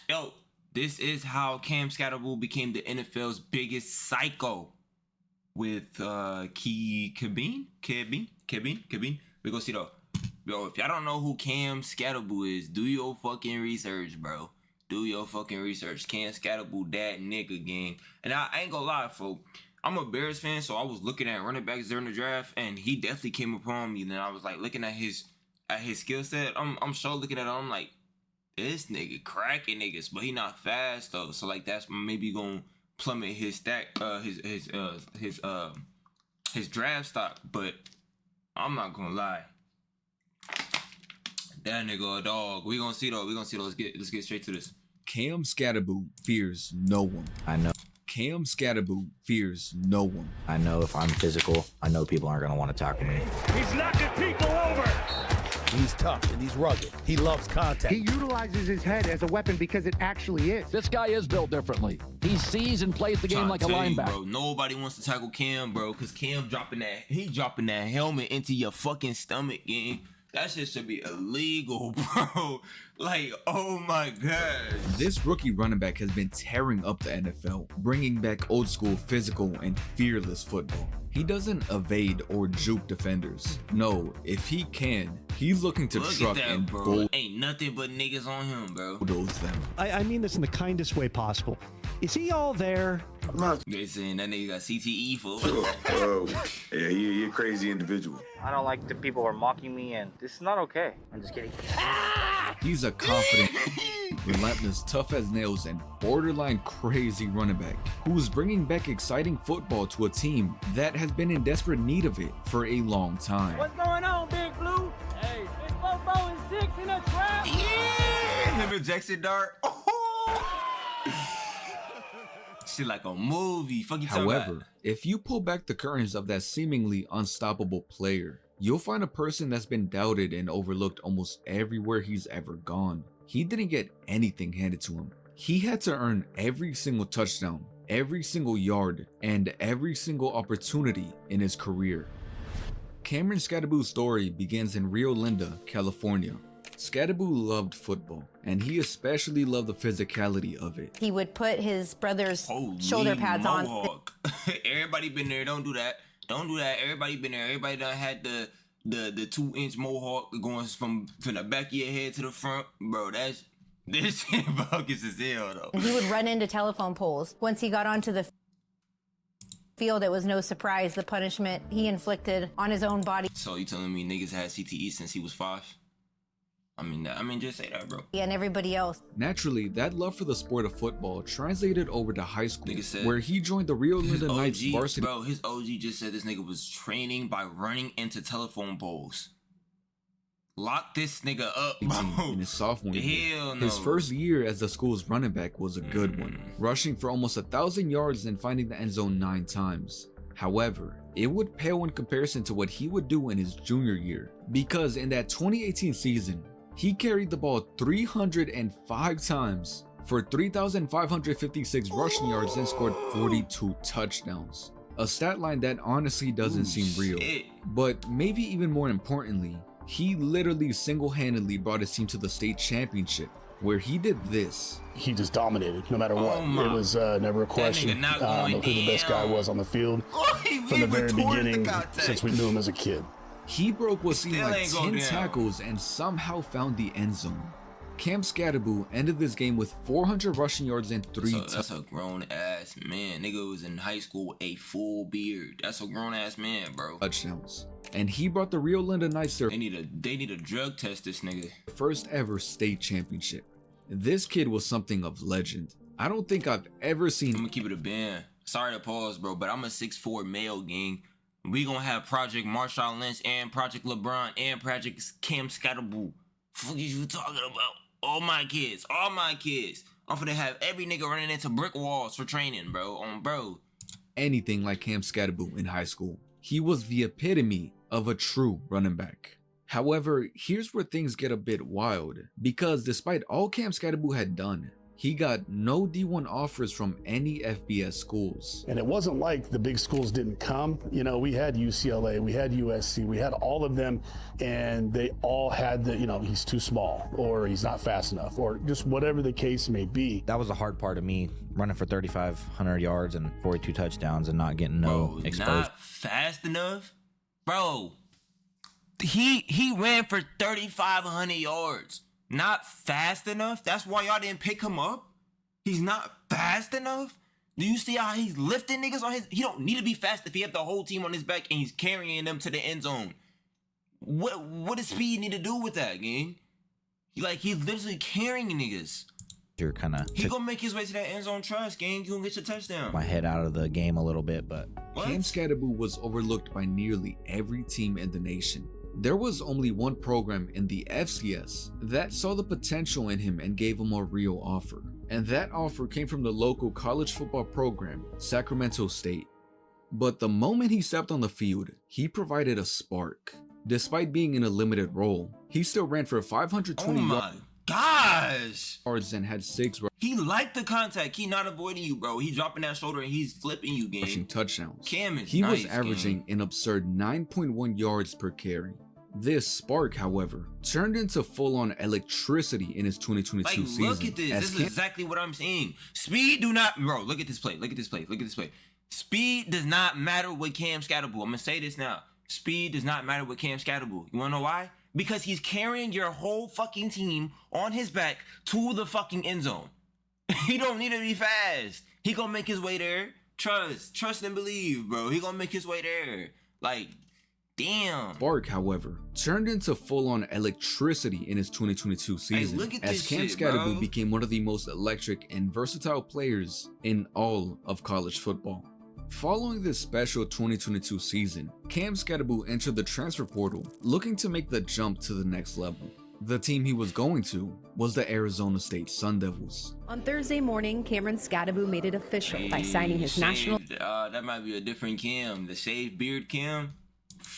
Yo, this is how Cam Skattebo became the NFL's biggest psycho with Kevin. We go see though. Yo, if y'all don't know who Cam Skattebo is, do your fucking research, bro. Do your fucking research. Cam Skattebo, that nigga gang. And I ain't gonna lie, folks. I'm a Bears fan, so I was looking at running backs during the draft, and he definitely came upon me. And then I was like looking at his skill set. I'm sure looking at him, I'm like, this nigga cracking niggas, but he not fast though. So like that's maybe gonna plummet his stack, his draft stock. But I'm not gonna lie, that nigga a dog. We gonna see though. Let's get straight to this. Cam Skattebo fears no one. I know. Cam Skattebo fears no one. I know if I'm physical, I know people aren't gonna want to tackle me. He's knocking people over. He's tough and he's rugged. He loves contact. He utilizes his head as a weapon because it actually is. This guy is built differently. He sees and plays the game like a linebacker. Bro, nobody wants to tackle Cam, bro, because Cam dropping that helmet into your fucking stomach, gang. That shit should be illegal, bro. Like, oh my god. This rookie running back has been tearing up the NFL, bringing back old school physical and fearless football. He doesn't evade or juke defenders. No, if he can, he's looking to truck and bulldoze. Ain't nothing but niggas on him, bro. Them. I mean this in the kindest way possible. Is he all there? They saying that nigga got CTE for. Oh, yeah, you're a crazy individual. I don't like the people who are mocking me, and this is not okay. I'm just kidding. He's a confident, relentless, tough as nails, and borderline crazy running back who's bringing back exciting football to a team that has been in desperate need of it for a long time. What's going on, Big Blue? Hey, it's 4 and 6 in a trap. Yeah, him and Jackson Dart. Shit like a movie. Fuck you talking about? However, if you pull back the curtains of that seemingly unstoppable player, you'll find a person that's been doubted and overlooked almost everywhere he's ever gone. He didn't get anything handed to him. He had to earn every single touchdown, every single yard, and every single opportunity in his career. Cameron Skattebo's story begins in Rio Linda, California. Skattebo loved football, and he especially loved the physicality of it. He would put his brother's shoulder pads on. Everybody been there. Don't do that. Don't do that. Everybody been there. Everybody done had the 2-inch mohawk going from the back of your head to the front. Bro, this shit bogus as hell though. He would run into telephone poles. Once he got onto the field, it was no surprise the punishment he inflicted on his own body. So you telling me niggas had CTE since he was 5? I mean, just say that, bro. And everybody else. Naturally, that love for the sport of football translated over to high school, where he joined the Rio Linda Knights varsity. Bro, his OG just said this nigga was training by running into telephone poles. Lock this nigga up, bro. In his sophomore year. Hell no. His first year as the school's running back was a good one, rushing for almost 1,000 yards and finding the end zone 9 times. However, it would pale in comparison to what he would do in his junior year, because in that 2018 season, he carried the ball 305 times for 3,556 rushing yards and scored 42 touchdowns. A stat line that honestly doesn't seem real. But maybe even more importantly, he literally single-handedly brought his team to the state championship, where he did this. He just dominated no matter what. It was never a question who the best guy was on the field from the very beginning since we knew him as a kid. He broke what seemed like 10 tackles and somehow found the end zone. Cam Skattebo ended this game with 400 rushing yards and 3 touchdowns. That's a grown ass man. Nigga was in high school with a full beard. That's a grown ass man, bro. Touchdowns. And he brought the Rio Linda Knights their They need a drug test this nigga. first ever state championship. This kid was something of legend. I don't think I've ever seen. I'm gonna keep it a band. Sorry to pause, bro, but I'm a 6'4" male, gang. We gonna have Project Marshawn Lynch and Project LeBron and Project Cam Skattebo. Fuck is you talking about? All my kids. I'm finna have every nigga running into brick walls for training, bro. Bro. Anything like Cam Skattebo in high school. He was the epitome of a true running back. However, here's where things get a bit wild, because despite all Cam Skattebo had done, he got no D1 offers from any FBS schools. And it wasn't like the big schools didn't come. You know, we had UCLA, we had USC, we had all of them, and they all had the, you know, he's too small, or he's not fast enough, or just whatever the case may be. That was the hard part of me, running for 3,500 yards and 42 touchdowns and not getting no exposure. Not fast enough? Bro, he ran for 3,500 yards. Not fast enough? That's why y'all didn't pick him up? He's not fast enough? Do you see how he's lifting niggas on his... He don't need to be fast if he have the whole team on his back and he's carrying them to the end zone. What does speed need to do with that, gang? He's literally carrying niggas. You're kind of... He gonna make his way to that end zone trust, gang. You gonna get your touchdown. My head out of the game a little bit, but... Cam Skattebo was overlooked by nearly every team in the nation. There was only one program in the FCS that saw the potential in him and gave him a real offer. And that offer came from the local college football program, Sacramento State. But the moment he stepped on the field, he provided a spark. Despite being in a limited role, he still ran for 520 yards and had 6 He liked the contact. He not avoiding you, bro. He dropping that shoulder and he's flipping you, gang. rushing touchdowns. Cam is he nice, was averaging an absurd 9.1 yards per carry. This spark, however, turned into full-on electricity in his 2022 season. Look at this. This is exactly what I'm saying. Speed do not... Bro, look at this play. Look at this play. Look at this play. Speed does not matter with Cam Skattebo. I'm going to say this now. Speed does not matter with Cam Skattebo. You want to know why? Because he's carrying your whole fucking team on his back to the fucking end zone. He don't need to be fast. He going to make his way there. Trust and believe, bro. He going to make his way there. Damn. Spark, however, turned into full-on electricity in his 2022 season, as Cam Skattebo became one of the most electric and versatile players in all of college football. Following this special 2022 season, Cam Skattebo entered the transfer portal, looking to make the jump to the next level. The team he was going to was the Arizona State Sun Devils. On Thursday morning, Cameron Skattebo made it official by signing his national... that might be a different Cam. The shaved beard Cam.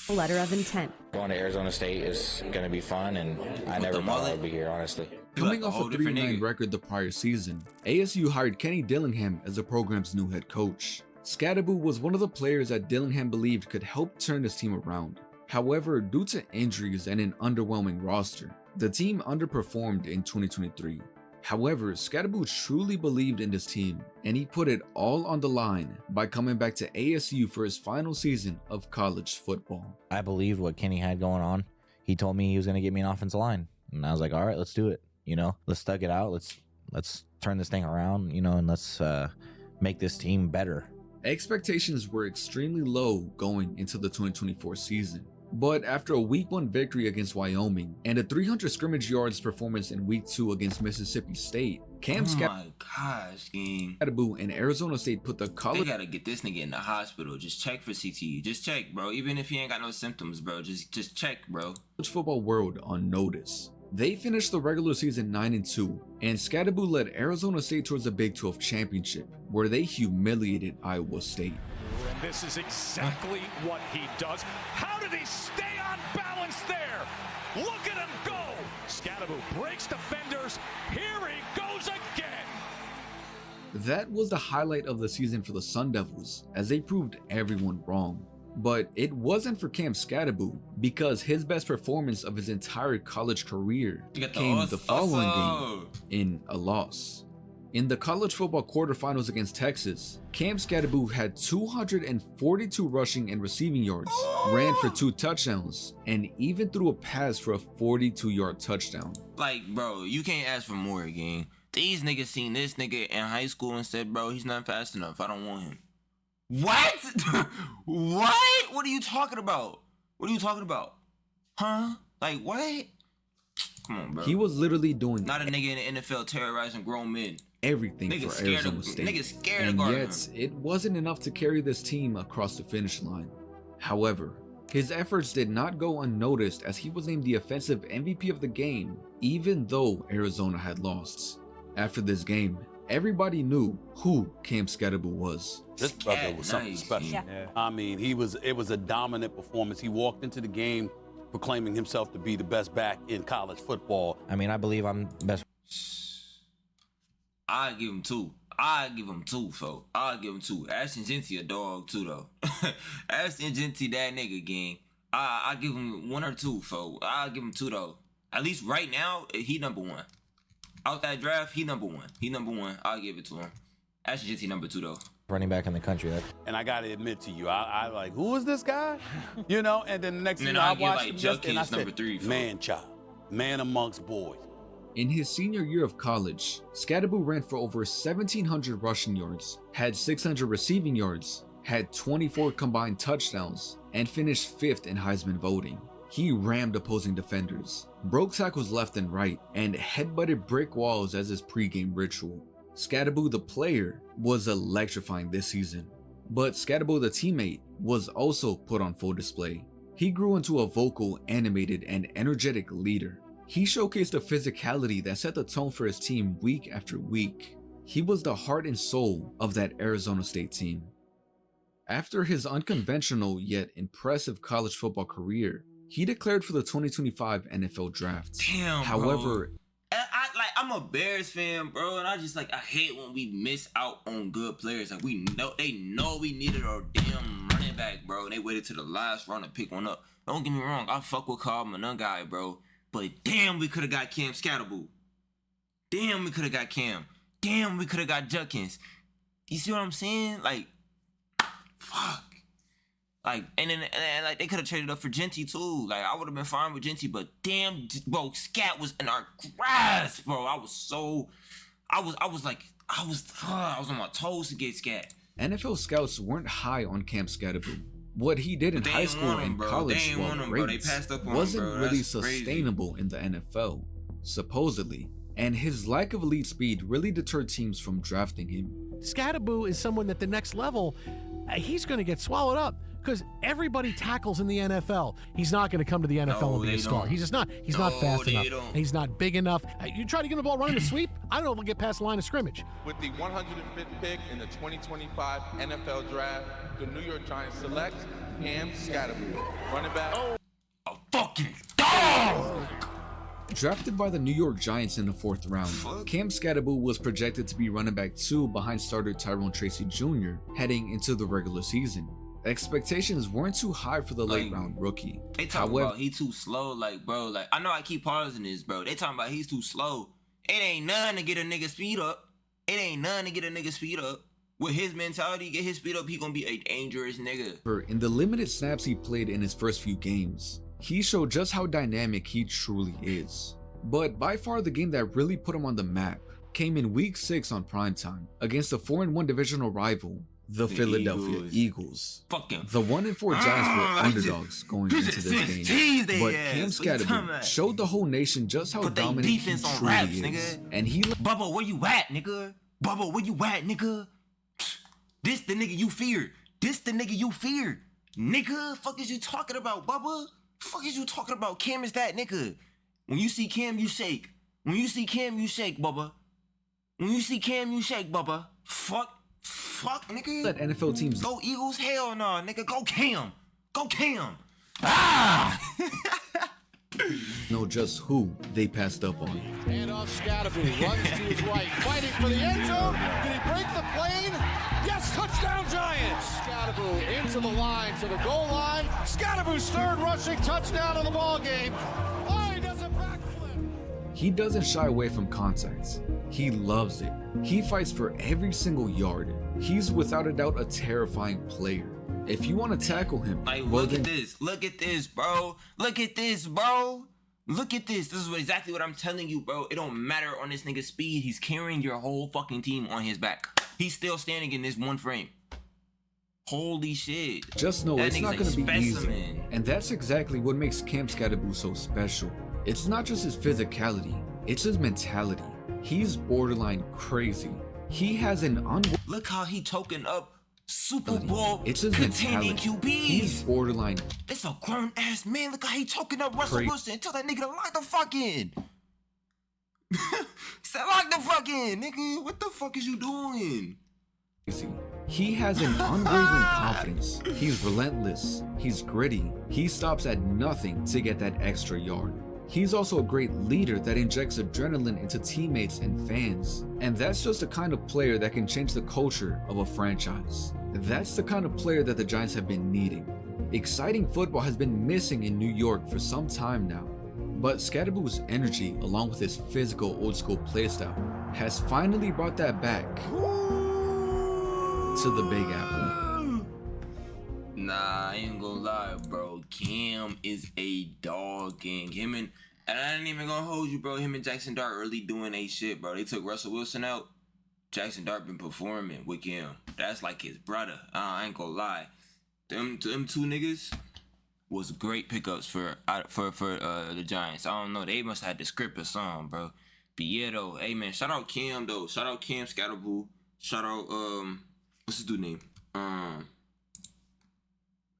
Letter of intent. Going to Arizona State is going to be fun, and I never thought I would be here, honestly. Coming off a 3-9 record the prior season, ASU hired Kenny Dillingham as the program's new head coach. Skattebo was one of the players that Dillingham believed could help turn his team around. However, due to injuries and an underwhelming roster, the team underperformed in 2023. However, Skattebo truly believed in this team, and he put it all on the line by coming back to ASU for his final season of college football. I believed what Kenny had going on. He told me he was going to get me an offensive line, and I was like, all right, let's do it. Let's thug it out. Let's turn this thing around, and let's make this team better. Expectations were extremely low going into the 2024 season. But after a Week 1 victory against Wyoming and a 300 scrimmage yards performance in Week 2 against Mississippi State, Cam Skattebo and Arizona State put the college... They gotta get this nigga in the hospital. Just check for CTE. Just check, bro. Even if he ain't got no symptoms, bro. Just check, bro. College football world on notice. They finished the regular season 9-2, and Skattebo led Arizona State towards the Big 12 championship, where they humiliated Iowa State. And this is exactly what he does. How did he stay on balance there? Look at him go! Skattebo breaks defenders. Here he goes again. That was the highlight of the season for the Sun Devils, as they proved everyone wrong. But it wasn't for Cam Skattebo, because his best performance of his entire college career came the following game in a loss. In the college football quarterfinals against Texas, Cam Skattebo had 242 rushing and receiving yards, ran for 2 touchdowns, and even threw a pass for a 42-yard touchdown. Bro, you can't ask for more, gang. These niggas seen this nigga in high school and said, bro, he's not fast enough. I don't want him. What? What? What are you talking about? What are you talking about? Huh? What? Come on, bro. He was literally doing... Not a nigga in the NFL terrorizing grown men. Everything for Arizona State. Niggas scared and of yet, it wasn't enough to carry this team across the finish line. However, his efforts did not go unnoticed, as he was named the offensive MVP of the game, even though Arizona had lost. After this game, everybody knew who Cam Skattebo was. This brother was something special. Yeah. I mean, it was a dominant performance. He walked into the game proclaiming himself to be the best back in college football. I mean, I believe I'm best. I give him 2. I give him 2, folks. I give him 2. Ashton Genty a dog too, though. Ashton Genty, that nigga, gang. I give him 1 or 2, folks. I give him 2 though. At least right now, he number 1. Out that draft, he number 1. He number 1. I'll give it to him. Ashton Genty number 2 though. Running back in the country. And I gotta admit to you, I like, who is this guy? You know, and then the next thing I watched him just, and I said, man child, man amongst boys. In his senior year of college, Skattebo ran for over 1,700 rushing yards, had 600 receiving yards, had 24 combined touchdowns, and finished 5th in Heisman voting. He rammed opposing defenders, broke tackles left and right, and headbutted brick walls as his pregame ritual. Skattebo the player was electrifying this season, but Skattebo the teammate was also put on full display. He grew into a vocal, animated, and energetic leader. He showcased a physicality that set the tone for his team week after week. He was the heart and soul of that Arizona State team. After his unconventional yet impressive college football career, he declared for the 2025 NFL Draft. Damn, however, I'm a Bears fan, bro, and I hate when we miss out on good players. Like, they know we needed our damn running back, bro, and they waited to the last round to pick one up. Don't get me wrong, I fuck with Carl Manon guy, bro, but damn, we could have got Cam Skattebo. Damn, we could have got Cam. Damn, we could have got Judkins. You see what I'm saying? Like, fuck. Like, and they could have traded up for Genty too. Like, I would have been fine with Genty, but damn, bro, Scat was in our grasp, bro. I was on my toes to get Scat. NFL scouts weren't high on Cam Skattebo. What he did in high school and college, while great, wasn't really sustainable in the NFL, supposedly. And his lack of elite speed really deterred teams from drafting him. Skattebo is someone at the next level, he's going to get swallowed up because everybody tackles in the NFL. He's not going to come to the NFL and be a star. He's just not. He's not fast enough. He's not big enough. You try to give him the ball running a sweep, I don't know if he'll get past the line of scrimmage. With the 105th pick in the 2025 NFL Draft, the New York Giants select Cam Skattebo, running back. A fucking dog! Drafted by the New York Giants in the 4th round, Cam Skattebo was projected to be running back 2 behind starter Tyrone Tracy Jr. heading into the regular season. Expectations weren't too high for the late round rookie. They talking about he too slow, like, bro, like, I know I keep pausing this, bro. They talking about he's too slow. It ain't nothing to get a nigga speed up. It ain't nothing to get a nigga speed up. With his mentality, get his speed up, he gonna be a dangerous nigga. In the limited snaps he played in his first few games, he showed just how dynamic he truly is. But by far the game that really put him on the map came in week 6 on primetime against a 4-1 divisional rival, the Philadelphia Eagles. The 1-4 Giants were underdogs going into this game, but Cam Skattebo showed the whole nation just how dominant he truly is. And he Bubba, where you at, nigga? Bubba, where you at, nigga? This the nigga you fear. This the nigga you fear. Nigga, fuck is you talking about, Bubba? Fuck is you talking about? Cam is that nigga. When you see Cam, you shake. When you see Cam, you shake, Bubba. When you see Cam, you shake, Bubba. Fuck, nigga. Let NFL teams go Eagles. Hell no, nigga. Go Cam. Go Cam. Ah! know just who they passed up on. And off Skattebo, runs to his right, fighting for the end zone. Did he break the plane? Yes, touchdown Giants! Skattebo into the line, to the goal line. Skattebo's third rushing touchdown of the ball game. Oh, he does a backflip. He doesn't shy away from contact. He loves it. He fights for every single yard. He's without a doubt a terrifying player. If you want to tackle him, like, look at this, bro. Look at this, bro. Look at this. This is exactly what I'm telling you, bro. It don't matter on this nigga's speed. He's carrying your whole fucking team on his back. He's still standing in this one frame. Holy shit. Just know it's not going to be easy. And that's exactly what makes Cam Skattebo so special. It's not just his physicality, it's his mentality. He's borderline crazy. He has an Look how he token up Super Bowl contending QBs. He's borderline. It's a grown ass man. Look how he choking up Russell Wilson. Tell that nigga to lock the fuck in. Say lock the fuck in, nigga. What the fuck is you doing? He has an unwavering confidence. He's relentless. He's gritty. He stops at nothing to get that extra yard. He's also a great leader that injects adrenaline into teammates and fans. And that's just the kind of player that can change the culture of a franchise. That's the kind of player that the Giants have been needing. Exciting football has been missing in New York for some time now. But Skattebo's energy, along with his physical old school playstyle, has finally brought that back to the Big Apple. Nah, I ain't gonna lie, bro. Cam is a dog, gang. And I ain't even gonna hold you, bro. Him and Jackson Dart really doing a shit, bro. They took Russell Wilson out. Jackson Dart been performing with Cam. That's like his brother. I ain't gonna lie. Them two niggas was great pickups for the Giants. I don't know. They must have had the script or something, bro. But yeah, though. Hey, man. Shout out Cam, though. Shout out Cam Skattebo. Shout out, what's his dude name?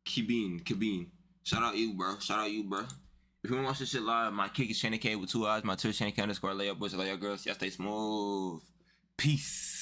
Kabeen. Shout out you, bro. Shout out you, bro. If you wanna watch this shit live, my kick is chainaka with 2 eyes. My Twitch chainaka_layup boys and layup girls. Y'all stay smooth. Peace.